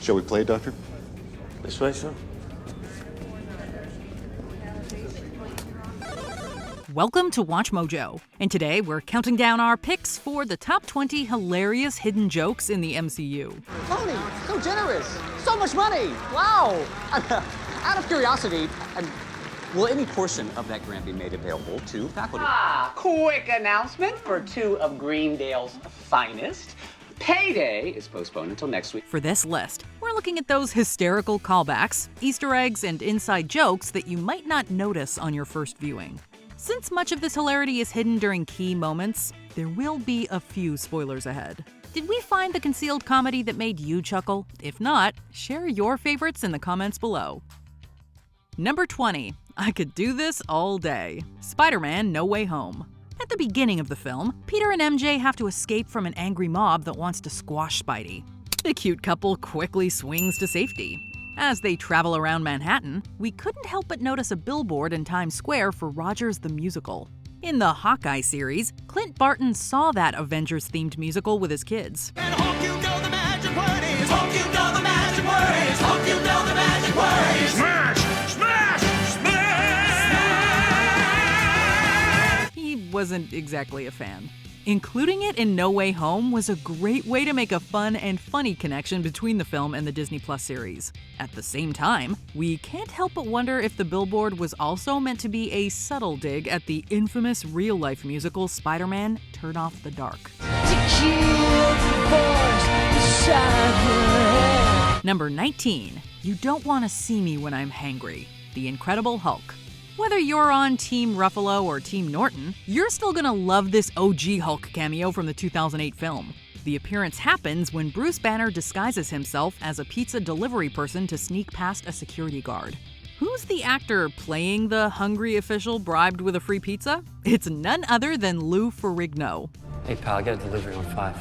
Shall we play, Doctor? This way, sir. Welcome to WatchMojo, and today we're counting down our picks for the top 20 hilarious hidden jokes in the MCU. Tony, so generous, so much money, wow! Out of curiosity, will any portion of that grant be made available to faculty? Quick announcement for two of Greendale's finest. Payday is postponed until next week. For this list, we're looking at those hysterical callbacks, Easter eggs, and inside jokes that you might not notice on your first viewing. Since much of this hilarity is hidden during key moments, there will be a few spoilers ahead. Did we find the concealed comedy that made you chuckle? If not, share your favorites in the comments below. Number 20. I could do this all day. Spider-Man: No Way Home. At the beginning of the film, Peter and MJ have to escape from an angry mob that wants to squash Spidey. The cute couple quickly swings to safety. As they travel around Manhattan, we couldn't help but notice a billboard in Times Square for Rogers the Musical. In the Hawkeye series, Clint Barton saw that Avengers-themed musical with his kids. And hope you know the magic word is, hope you know the magic word is, hope you know the magic word is. Smash! Smash! Smash! He wasn't exactly a fan. Including it in No Way Home was a great way to make a fun and funny connection between the film and the Disney Plus series. At the same time, we can't help but wonder if the billboard was also meant to be a subtle dig at the infamous real-life musical Spider-Man: Turn Off the Dark. Number 19. You don't want to see me when I'm hangry. The Incredible Hulk. Whether you're on Team Ruffalo or Team Norton, you're still gonna love this OG Hulk cameo from the 2008 film. The appearance happens when Bruce Banner disguises himself as a pizza delivery person to sneak past a security guard. Who's the actor playing the hungry official bribed with a free pizza? It's none other than Lou Ferrigno. Hey pal, I got a delivery on 5.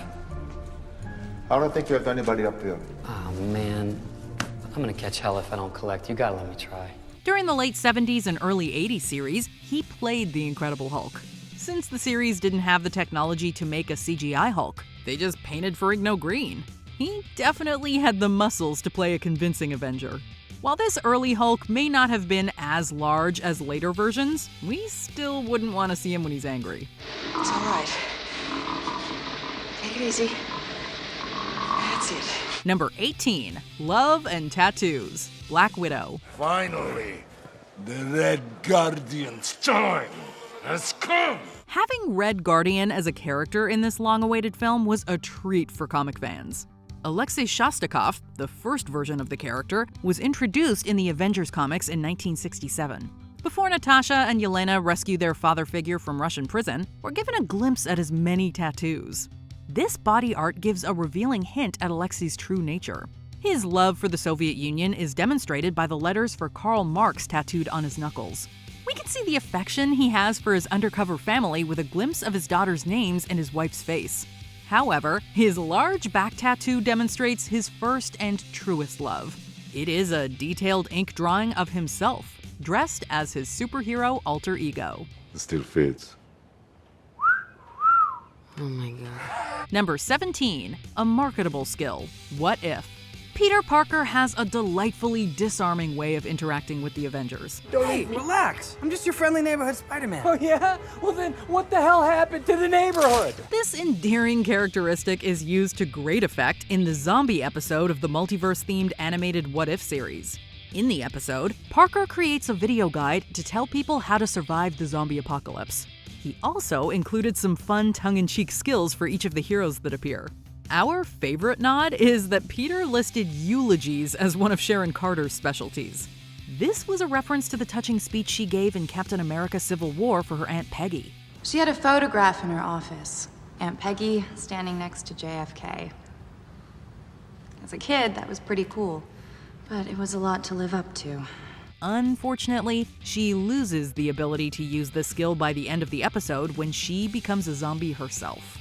I don't think you have anybody up here. Oh man, I'm gonna catch hell if I don't collect. You gotta let me try. During the late 70s and early 80s series, he played the Incredible Hulk. Since the series didn't have the technology to make a CGI Hulk, they just painted Ferrigno green. He definitely had the muscles to play a convincing Avenger. While this early Hulk may not have been as large as later versions, we still wouldn't want to see him when he's angry. It's all right. Take it easy. That's it. Number 18. Love and Tattoos. Black Widow. Finally, the Red Guardian's time has come! Having Red Guardian as a character in this long-awaited film was a treat for comic fans. Alexei Shostakov, the first version of the character, was introduced in the Avengers comics in 1967. Before Natasha and Yelena rescue their father figure from Russian prison, we're given a glimpse at his many tattoos. This body art gives a revealing hint at Alexei's true nature. His love for the Soviet Union is demonstrated by the letters for Karl Marx tattooed on his knuckles. We can see the affection he has for his undercover family with a glimpse of his daughter's names and his wife's face. However, his large back tattoo demonstrates his first and truest love. It is a detailed ink drawing of himself, dressed as his superhero alter ego. It still fits. Oh my god. Number 17. A marketable skill. What if? Peter Parker has a delightfully disarming way of interacting with the Avengers. Hey, relax. I'm just your friendly neighborhood Spider-Man. Oh yeah? Well then, what the hell happened to the neighborhood? This endearing characteristic is used to great effect in the zombie episode of the multiverse-themed animated What If series. In the episode, Parker creates a video guide to tell people how to survive the zombie apocalypse. He also included some fun tongue-in-cheek skills for each of the heroes that appear. Our favorite nod is that Peter listed eulogies as one of Sharon Carter's specialties. This was a reference to the touching speech she gave in Captain America: Civil War for her Aunt Peggy. She had a photograph in her office. Aunt Peggy standing next to JFK. As a kid, that was pretty cool, but it was a lot to live up to. Unfortunately, she loses the ability to use this skill by the end of the episode when she becomes a zombie herself.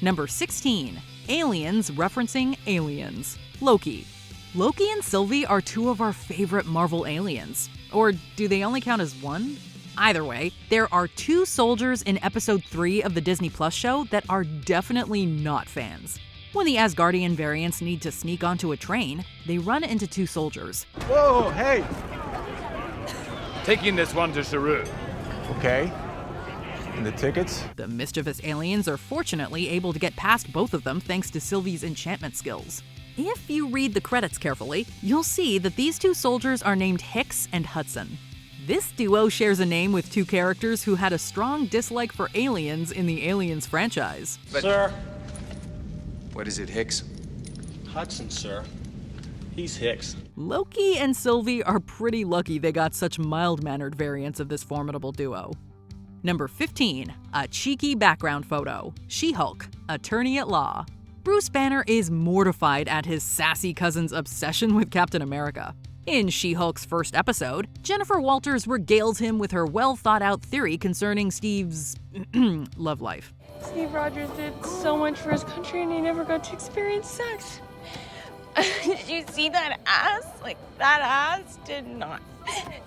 Number 16. Aliens referencing aliens. Loki. Loki and Sylvie are two of our favorite Marvel aliens. Or do they only count as one? Either way, there are two soldiers in episode 3 of the Disney Plus show that are definitely not fans. When the Asgardian variants need to sneak onto a train, they run into two soldiers. Whoa, hey! Taking this one to Saru. Okay. And the tickets? The mischievous aliens are fortunately able to get past both of them thanks to Sylvie's enchantment skills. If you read the credits carefully, you'll see that these two soldiers are named Hicks and Hudson. This duo shares a name with two characters who had a strong dislike for aliens in the Aliens franchise. Sir. What is it, Hicks? Hudson, sir. He's Hicks. Loki and Sylvie are pretty lucky they got such mild-mannered variants of this formidable duo. Number 15, a cheeky background photo. She-Hulk, attorney at law. Bruce Banner is mortified at his sassy cousin's obsession with Captain America. In She-Hulk's first episode, Jennifer Walters regales him with her well-thought-out theory concerning Steve's love life. Steve Rogers did so much for his country and he never got to experience sex. Did you see that ass? Like, that ass did not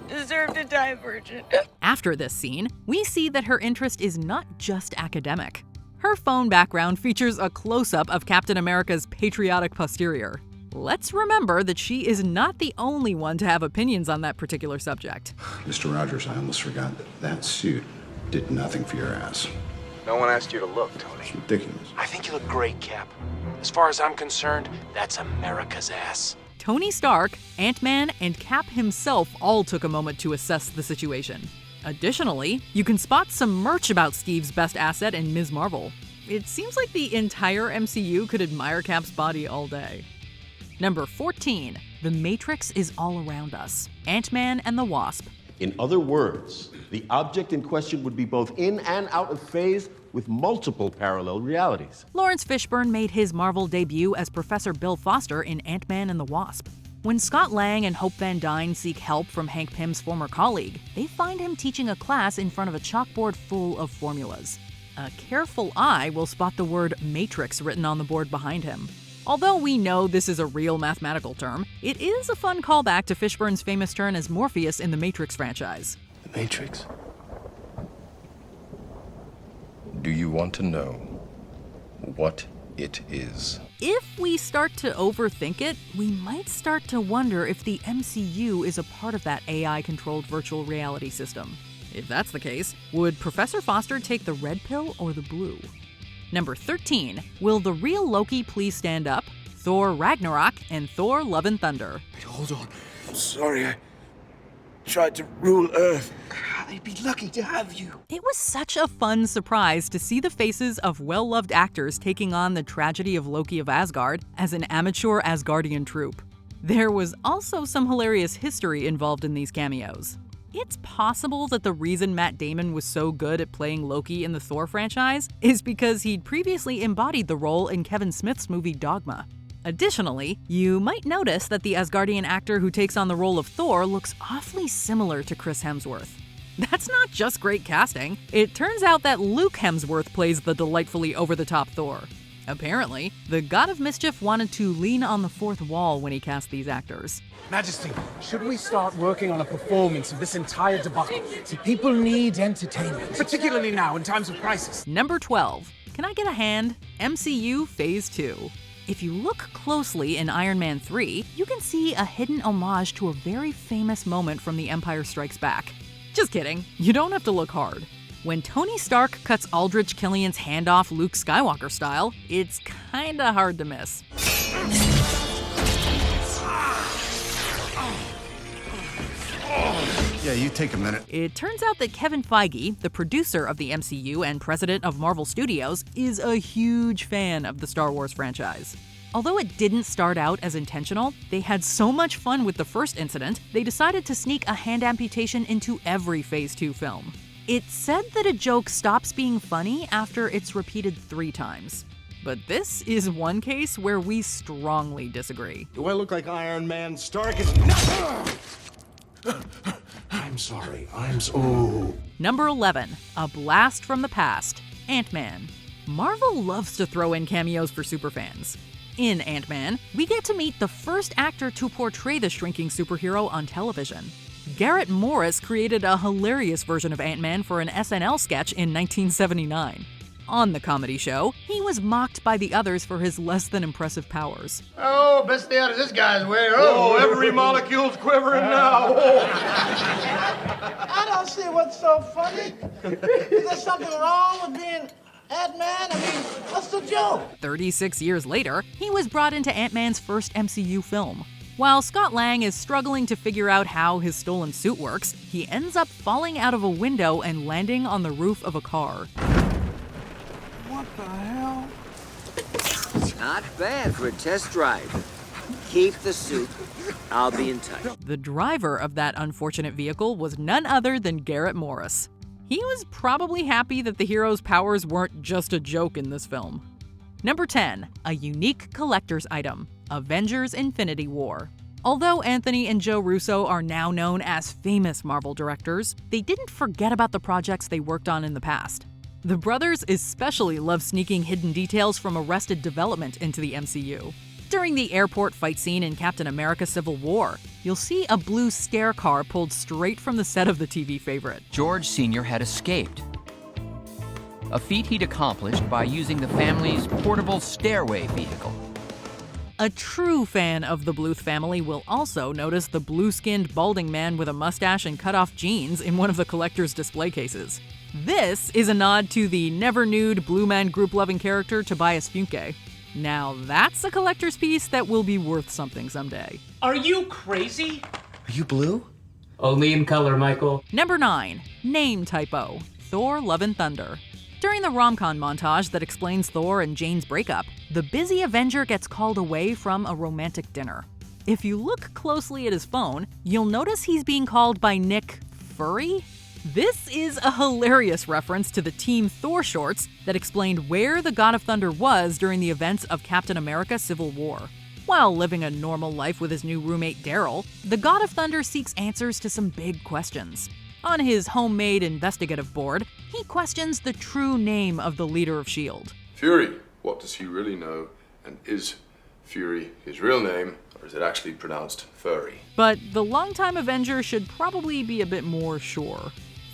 deserve to die a virgin. After this scene, we see that her interest is not just academic. Her phone background features a close-up of Captain America's patriotic posterior. Let's remember that she is not the only one to have opinions on that particular subject. Mr. Rogers, I almost forgot that suit did nothing for your ass. No one asked you to look, Tony. It's ridiculous. I think you look great, Cap. As far as I'm concerned, that's America's ass. Tony Stark, Ant-Man, and Cap himself all took a moment to assess the situation. Additionally, you can spot some merch about Steve's best asset in Ms. Marvel. It seems like the entire MCU could admire Cap's body all day. Number 14, The Matrix is all around us. Ant-Man and the Wasp. In other words, the object in question would be both in and out of phase with multiple parallel realities. Lawrence Fishburne made his Marvel debut as Professor Bill Foster in Ant-Man and the Wasp. When Scott Lang and Hope Van Dyne seek help from Hank Pym's former colleague, they find him teaching a class in front of a chalkboard full of formulas. A careful eye will spot the word Matrix written on the board behind him. Although we know this is a real mathematical term, it is a fun callback to Fishburne's famous turn as Morpheus in the Matrix franchise. The Matrix? Do you want to know what it is? If we start to overthink it, we might start to wonder if the MCU is a part of that AI-controlled virtual reality system. If that's the case, would Professor Foster take the red pill or the blue? Number 13, will the real Loki please stand up? Thor Ragnarok and Thor Love and Thunder. Wait, hold on. I'm sorry, I tried to rule Earth. They'd be lucky to have you. It was such a fun surprise to see the faces of well-loved actors taking on the tragedy of Loki of Asgard as an amateur Asgardian troupe. There was also some hilarious history involved in these cameos. It's possible that the reason Matt Damon was so good at playing Loki in the Thor franchise is because he'd previously embodied the role in Kevin Smith's movie Dogma. Additionally, you might notice that the Asgardian actor who takes on the role of Thor looks awfully similar to Chris Hemsworth. That's not just great casting. It turns out that Luke Hemsworth plays the delightfully over-the-top Thor. Apparently, the God of Mischief wanted to lean on the fourth wall when he cast these actors. Majesty, should we start working on a performance of this entire debacle? See, people need entertainment, particularly now in times of crisis. Number 12. Can I get a hand? MCU Phase 2. If you look closely in Iron Man 3, you can see a hidden homage to a very famous moment from The Empire Strikes Back. Just kidding, you don't have to look hard. When Tony Stark cuts Aldrich Killian's hand off Luke Skywalker style, it's kinda hard to miss. Yeah, you take a minute. It turns out that Kevin Feige, the producer of the MCU and president of Marvel Studios, is a huge fan of the Star Wars franchise. Although it didn't start out as intentional, they had so much fun with the first incident, they decided to sneak a hand amputation into every Phase 2 film. It's said that a joke stops being funny after it's repeated 3 times. But this is one case where we strongly disagree. Do I look like Iron Man? Stark is... I'm sorry, I'm so... Number 11, a blast from the past, Ant-Man. Marvel loves to throw in cameos for superfans. In Ant-Man, we get to meet the first actor to portray the shrinking superhero on television. Garrett Morris created a hilarious version of Ant-Man for an SNL sketch in 1979. On the comedy show, he was mocked by the others for his less than impressive powers. Oh, best stay out of this guy's way. Oh, every molecule's quivering now. I don't see what's so funny. Is there something wrong with being Ant-Man? I mean, what's the joke? 36 years later, he was brought into Ant-Man's first MCU film. While Scott Lang is struggling to figure out how his stolen suit works, he ends up falling out of a window and landing on the roof of a car. What the hell? Not bad for a test drive. Keep the suit. I'll be in touch. The driver of that unfortunate vehicle was none other than Garrett Morris. He was probably happy that the hero's powers weren't just a joke in this film. Number 10, a unique collector's item, Avengers Infinity War. Although Anthony and Joe Russo are now known as famous Marvel directors, they didn't forget about the projects they worked on in the past. The brothers especially love sneaking hidden details from Arrested Development into the MCU. During the airport fight scene in Captain America: Civil War, you'll see a blue stair car pulled straight from the set of the TV favorite. George Sr. had escaped, a feat he'd accomplished by using the family's portable stairway vehicle. A true fan of the Bluth family will also notice the blue-skinned balding man with a mustache and cut-off jeans in one of the collector's display cases. This is a nod to the never-nude Blue Man Group-loving character Tobias Funke. Now that's a collector's piece that will be worth something someday. Are you crazy? Are you blue? Only in color, Michael. Number 9, name typo, Thor: Love and Thunder. During the rom-com montage that explains Thor and Jane's breakup, the busy Avenger gets called away from a romantic dinner. If you look closely at his phone, you'll notice he's being called by Nick Fury. This is a hilarious reference to the Team Thor shorts that explained where the God of Thunder was during the events of Captain America: Civil War. While living a normal life with his new roommate Daryl, the God of Thunder seeks answers to some big questions. On his homemade investigative board, he questions the true name of the leader of S.H.I.E.L.D. Fury, what does he really know? And is Fury his real name, or is it actually pronounced furry? But the longtime Avenger should probably be a bit more sure.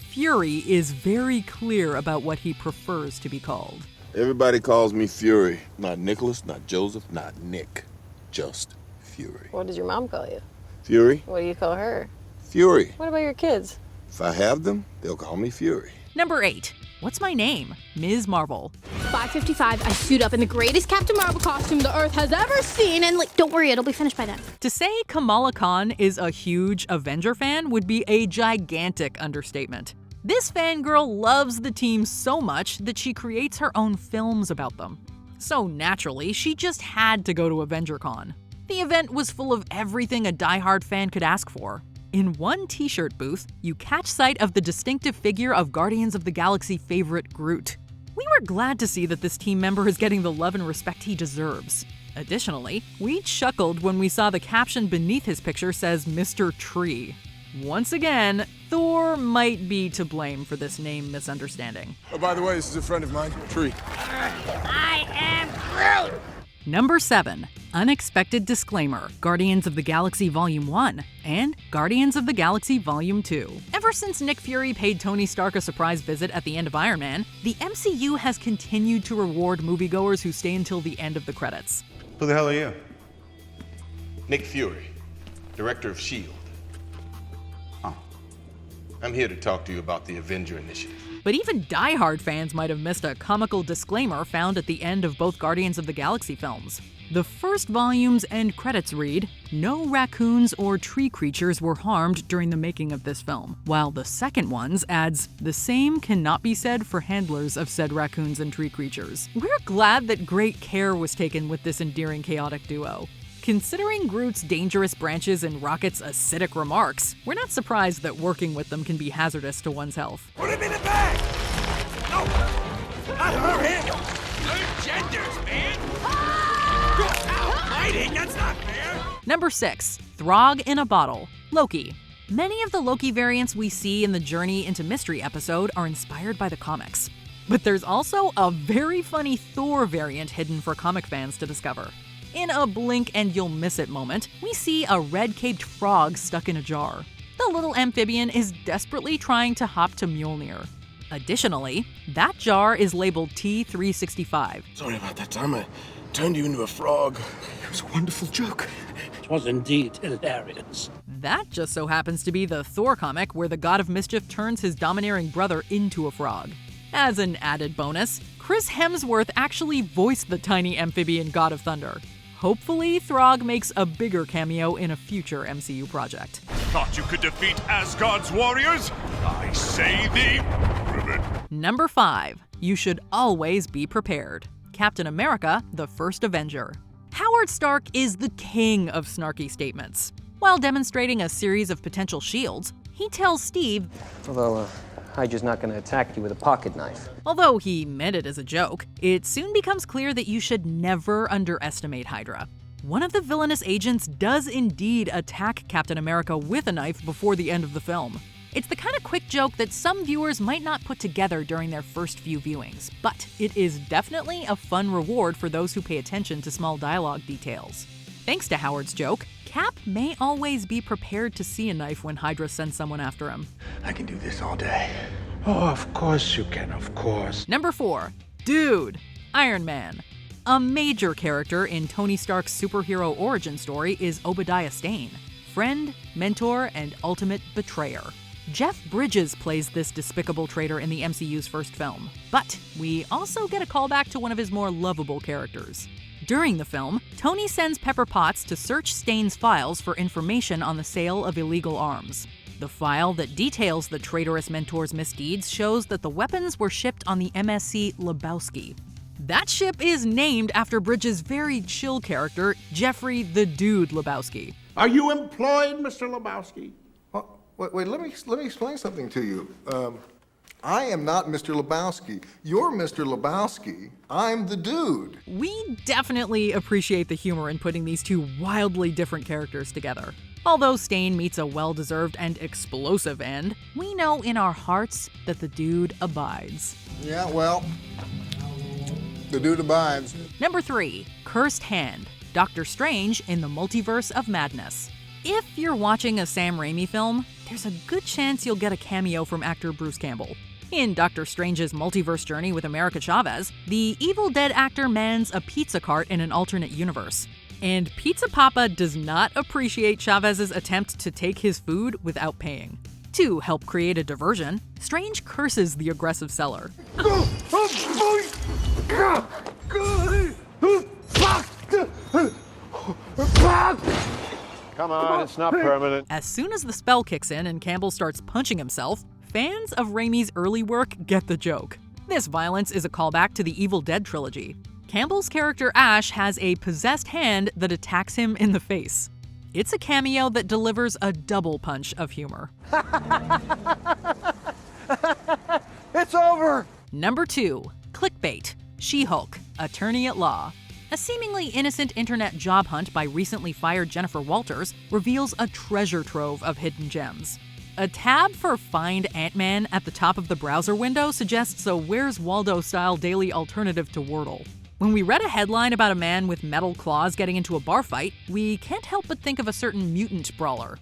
Fury is very clear about what he prefers to be called. Everybody calls me Fury. Not Nicholas, not Joseph, not Nick. Just Fury. What does your mom call you? Fury? What do you call her? Fury. What about your kids? If I have them, they'll call me Fury. Number 8. What's my name? Ms. Marvel. 5:55, I suit up in the greatest Captain Marvel costume the Earth has ever seen, and don't worry, it'll be finished by then. To say Kamala Khan is a huge Avenger fan would be a gigantic understatement. This fangirl loves the team so much that she creates her own films about them. So naturally, she just had to go to AvengerCon. The event was full of everything a diehard fan could ask for. In one t-shirt booth, you catch sight of the distinctive figure of Guardians of the Galaxy favorite Groot. We were glad to see that this team member is getting the love and respect he deserves. Additionally, we chuckled when we saw the caption beneath his picture says Mr. Tree. Once again, Thor might be to blame for this name misunderstanding. Oh, by the way, this is a friend of mine, Tree. I am Groot! Number 7. Unexpected disclaimer, Guardians of the Galaxy Volume 1 and Guardians of the Galaxy Volume 2. Ever since Nick Fury paid Tony Stark a surprise visit at the end of Iron Man, the MCU has continued to reward moviegoers who stay until the end of the credits. Who the hell are you? Nick Fury, director of S.H.I.E.L.D. Oh. I'm here to talk to you about the Avenger Initiative. But even diehard fans might have missed a comical disclaimer found at the end of both Guardians of the Galaxy films. The first volume's end credits read, "No raccoons or tree creatures were harmed during the making of this film," while the second one's adds, "The same cannot be said for handlers of said raccoons and tree creatures." We're glad that great care was taken with this endearing chaotic duo. Considering Groot's dangerous branches and Rocket's acidic remarks, we're not surprised that working with them can be hazardous to one's health. Put him in the bag! No! Not her handle! Learn genders, man! Go out fighting! That's not fair! Number 6. Throg in a Bottle, Loki. Many of the Loki variants we see in the Journey into Mystery episode are inspired by the comics. But there's also a very funny Thor variant hidden for comic fans to discover. In a blink and you'll miss it moment, we see a red-caped frog stuck in a jar. The little amphibian is desperately trying to hop to Mjolnir. Additionally, that jar is labeled T365. Sorry about that time. I turned you into a frog. It was a wonderful joke. It was indeed hilarious. That just so happens to be the Thor comic where the god of mischief turns his domineering brother into a frog. As an added bonus, Chris Hemsworth actually voiced the tiny amphibian god of thunder. Hopefully, Throg makes a bigger cameo in a future MCU project. Thought you could defeat Asgard's warriors? I say thee, ribbit. Number 5. You should always be prepared. Captain America, the First Avenger. Howard Stark is the king of snarky statements. While demonstrating a series of potential shields, he tells Steve, Although, Hydra's not gonna attack you with a pocket knife. Although he meant it as a joke, it soon becomes clear that you should never underestimate Hydra. One of the villainous agents does indeed attack Captain America with a knife before the end of the film. It's the kind of quick joke that some viewers might not put together during their first few viewings, but it is definitely a fun reward for those who pay attention to small dialogue details. Thanks to Howard's joke, Cap may always be prepared to see a knife when Hydra sends someone after him. I can do this all day. Oh, of course you can, of course. Number 4. Dude, Iron Man. A major character in Tony Stark's superhero origin story is Obadiah Stane, friend, mentor, and ultimate betrayer. Jeff Bridges plays this despicable traitor in the MCU's first film, but we also get a callback to one of his more lovable characters. During the film, Tony sends Pepper Potts to search Stane's files for information on the sale of illegal arms. The file that details the traitorous mentor's misdeeds shows that the weapons were shipped on the MSC Lebowski. That ship is named after Bridges' very chill character, Jeffrey the Dude Lebowski. Are you employed, Mr. Lebowski? Wait, let me explain something to you. I am not Mr. Lebowski. You're Mr. Lebowski. I'm the dude. We definitely appreciate the humor in putting these two wildly different characters together. Although Stane meets a well-deserved and explosive end, we know in our hearts that the dude abides. Yeah, well, the dude abides. Number 3. Cursed Hand. Doctor Strange in the Multiverse of Madness. If you're watching a Sam Raimi film, there's a good chance you'll get a cameo from actor Bruce Campbell. In Doctor Strange's multiverse journey with America Chavez, the Evil Dead actor mans a pizza cart in an alternate universe. And Pizza Papa does not appreciate Chavez's attempt to take his food without paying. To help create a diversion, Strange curses the aggressive seller. Come on, it's not permanent. As soon as the spell kicks in and Campbell starts punching himself, fans of Raimi's early work get the joke. This violence is a callback to the Evil Dead trilogy. Campbell's character Ash has a possessed hand that attacks him in the face. It's a cameo that delivers a double punch of humor. It's over! Number 2. Clickbait. She-Hulk, Attorney at Law. A seemingly innocent internet job hunt by recently fired Jennifer Walters reveals a treasure trove of hidden gems. A tab for Find Ant-Man at the top of the browser window suggests a Where's Waldo-style daily alternative to Wordle. When we read a headline about a man with metal claws getting into a bar fight, we can't help but think of a certain mutant brawler.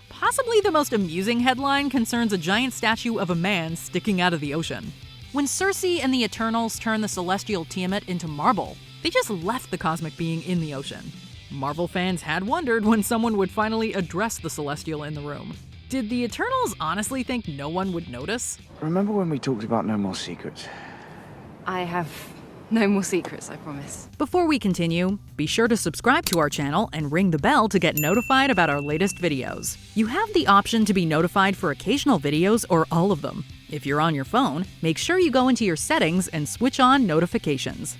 Possibly the most amusing headline concerns a giant statue of a man sticking out of the ocean. When Cersei and the Eternals turn the celestial Tiamat into marble, they just left the cosmic being in the ocean. Marvel fans had wondered when someone would finally address the celestial in the room. Did the Eternals honestly think no one would notice? Remember when we talked about no more secrets? I have no more secrets, I promise. Before we continue, be sure to subscribe to our channel and ring the bell to get notified about our latest videos. You have the option to be notified for occasional videos or all of them. If you're on your phone, make sure you go into your settings and switch on notifications.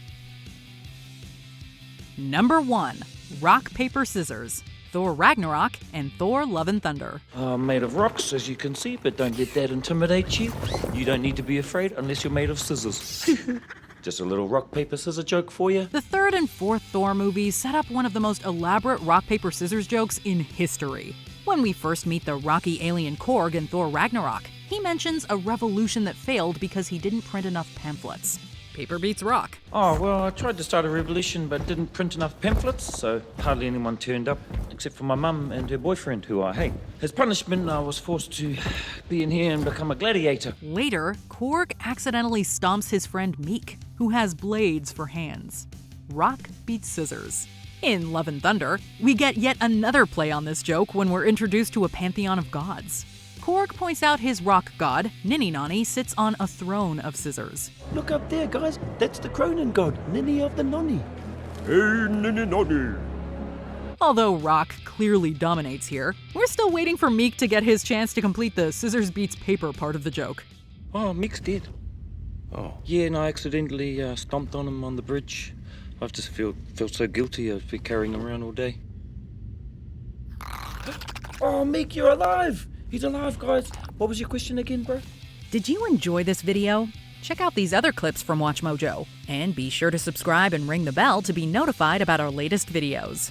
Number 1. Rock, Paper, Scissors. Thor Ragnarok and Thor Love and Thunder. I'm made of rocks, as you can see, but don't let that intimidate you. You don't need to be afraid unless you're made of scissors. Just a little rock, paper, scissors joke for you. The third and fourth Thor movies set up one of the most elaborate rock, paper, scissors jokes in history. When we first meet the rocky alien Korg in Thor Ragnarok, he mentions a revolution that failed because he didn't print enough pamphlets. Paper beats rock. Oh, well, I tried to start a revolution but didn't print enough pamphlets, so hardly anyone turned up, except for my mum and her boyfriend, who I hate. As punishment, I was forced to be in here and become a gladiator. Later, Korg accidentally stomps his friend Meek, who has blades for hands. Rock beats scissors. In Love and Thunder, we get yet another play on this joke when we're introduced to a pantheon of gods. Korg points out his rock god, Ninny Nonny, sits on a throne of scissors. Look up there, guys. That's the Cronin god, Ninny of the Nonny. Hey, Ninny Nonny. Although Rock clearly dominates here, we're still waiting for Meek to get his chance to complete the scissors beats paper part of the joke. Oh, Meek's dead. Oh. Yeah, and I accidentally stomped on him on the bridge. I just felt so guilty. I've been carrying him around all day. Oh, Meek, you're alive! He's alive, guys. What was your question again, bro? Did you enjoy this video? Check out these other clips from WatchMojo, and be sure to subscribe and ring the bell to be notified about our latest videos.